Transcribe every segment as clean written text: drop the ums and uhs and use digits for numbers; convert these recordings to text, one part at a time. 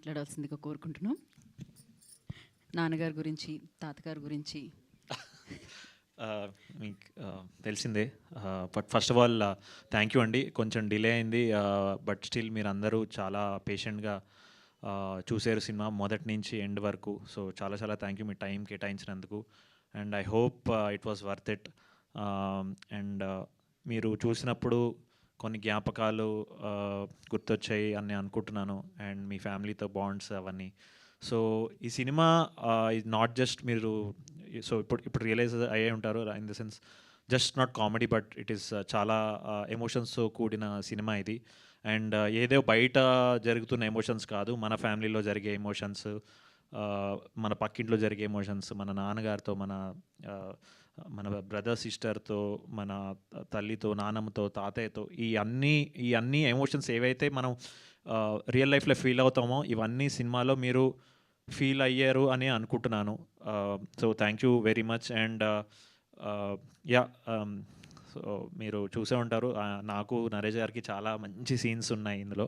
మాట్లాడాల్సిందిగా కోరుకుంటున్నాం. నాన్నగారి గురించి, తాతగారి గురించి. మీకు తెలిసిందే. But first of all thank you అండి. కొంచెం డిలే అయింది, బట్ స్టిల్ మీరు అందరూ చాలా పేషెంట్గా చూసారు సినిమా మొదటి నుంచి ఎండ్ వరకు. సో చాలా చాలా థ్యాంక్ యూ మీ టైం కేటాయించినందుకు. And I hope it was worth it. And మీరు చూసినప్పుడు కొన్ని జ్ఞాపకాలు గుర్తొచ్చాయి అని అనుకుంటున్నాను, అండ్ మీ ఫ్యామిలీతో బాండ్స్ అవన్నీ. సో ఈ సినిమా ఇది నాట్ జస్ట్ మీరు సో ఇప్పుడు రియలైజ్ అయ్యే ఉంటారు, in the sense just not comedy, but it is చాలా ఎమోషన్స్తో కూడిన సినిమా ఇది. అండ్ ఏదో బయట జరుగుతున్న ఎమోషన్స్ కాదు, మన ఫ్యామిలీలో జరిగే ఎమోషన్స్, మన పక్కింట్లో జరిగే ఎమోషన్స్, మన నాన్నగారితో, మన బ్రదర్ సిస్టర్తో, మన తల్లితో, నాన్నమ్మతో, తాతయ్యతో, ఈ అన్ని ఎమోషన్స్ ఏవైతే మనం రియల్ లైఫ్లో ఫీల్ అవుతామో ఇవన్నీ సినిమాలో మీరు ఫీల్ అయ్యారు అని అనుకుంటున్నాను. So thank you very much. And yeah, so మీరు చూసే ఉంటారు, నాకు నరేష్ గారికి చాలా మంచి సీన్స్ ఉన్నాయి ఇందులో.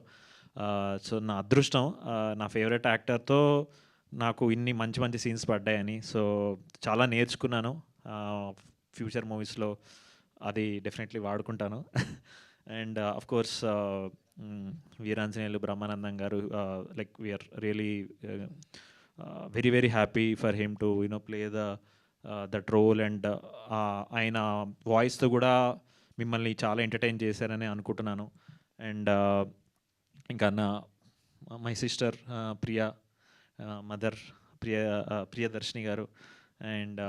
సో నా అదృష్టం, నా ఫేవరెట్ యాక్టర్తో నాకు ఇన్ని మంచి మంచి సీన్స్ పడ్డాయని. సో చాలా నేర్చుకున్నాను, ఫ్యూచర్ మూవీస్లో అది డెఫినెట్లీ వాడుకుంటాను. And of course Veeranjaneyulu Brahmanandam garu, like we're really very very happy for him to play that role. And ఆయన వాయిస్తో కూడా మిమ్మల్ని చాలా ఎంటర్టైన్ చేశారని అనుకుంటున్నాను. అండ్ ఇంకా my sister Priya, mother Priyadarshini గారు, అండ్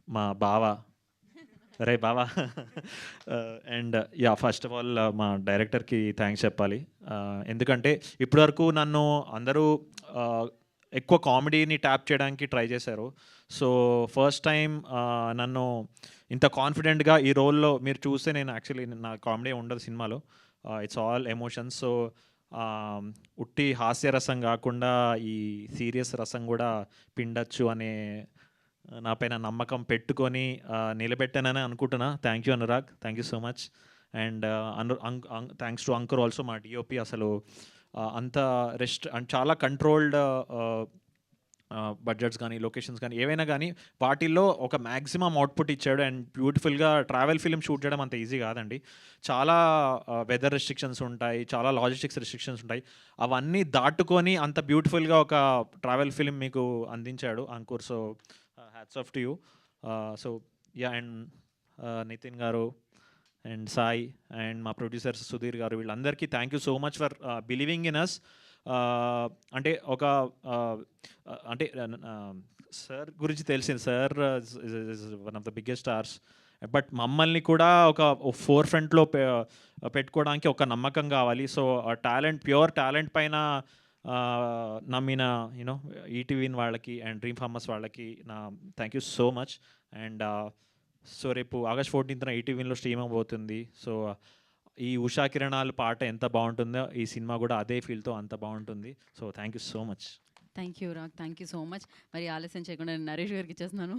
మా బావ, రే బావా. And yeah, first of all మా డైరెక్టర్కి థ్యాంక్స్ చెప్పాలి. ఎందుకంటే ఇప్పటివరకు నన్ను అందరూ ఎక్కువ కామెడీని ట్యాప్ చేయడానికి ట్రై చేశారు. సో ఫస్ట్ టైం నన్ను ఇంత కాన్ఫిడెంట్గా ఈ రోల్లో మీరు చూస్తే, నేను యాక్చువల్లీ నా కామెడీ ఉండదు సినిమాలో, ఇట్స్ ఆల్ ఎమోషన్స్. సో ఉట్టి హాస్యరసం కాకుండా ఈ సీరియస్ రసం కూడా పిండచ్చు అనే నా పైన నమ్మకం పెట్టుకొని నిలబెట్టానని అనుకుంటున్నా. Thank you Anurag, thank you so much. And thanks to Ankur also, మా డిఓపి. అసలు అంత రెస్ట్ అండ్ చాలా కంట్రోల్డ్ బడ్జెట్స్ కానీ, లొకేషన్స్ కానీ, ఏవైనా కానీ వాటిల్లో ఒక మ్యాక్సిమం అవుట్పుట్ ఇచ్చాడు. అండ్ బ్యూటిఫుల్గా ట్రావెల్ ఫిల్మ్ షూట్ చేయడం అంత ఈజీ కాదండి. చాలా వెదర్ రెస్ట్రిక్షన్స్ ఉంటాయి, చాలా లాజిస్టిక్స్ రెస్ట్రిక్షన్స్ ఉంటాయి. అవన్నీ దాటుకొని అంత బ్యూటిఫుల్గా ఒక ట్రావెల్ ఫిల్మ్ మీకు అందించాడు Ankur. So hats off to you. So ya, and Nitin garu and Sai and మా ప్రొడ్యూసర్స్ సుధీర్ గారు, వీళ్ళందరికీ thank you so much for believing in us. అంటే అంటే సార్ గురించి తెలిసింది, sir is one of the biggest stars. But మమ్మల్ని కూడా ఒక ఫోర్ ఫ్రంట్లో పెట్టుకోవడానికి ఒక నమ్మకం కావాలి. సో టాలెంట్, ప్యూర్ టాలెంట్ పైన నమ్మిన ఈటీవీన్ వాళ్ళకి అండ్ డ్రీమ్ ఫార్మర్స్ వాళ్ళకి నా thank you so much. And so రేపు August 14th ఈటీవీలో స్ట్రీమ్ అవబోతుంది. సో ఈ ఉషా కిరణాలు పాట ఎంత బాగుంటుందో ఈ సినిమా కూడా అదే ఫీల్తో అంత బాగుంటుంది. So thank you so much. Thank you Raag, thank you so much. మరి ఆలస్యం చేయకుండా నేను నరేష్ గారికి ఇచ్చేస్తున్నాను.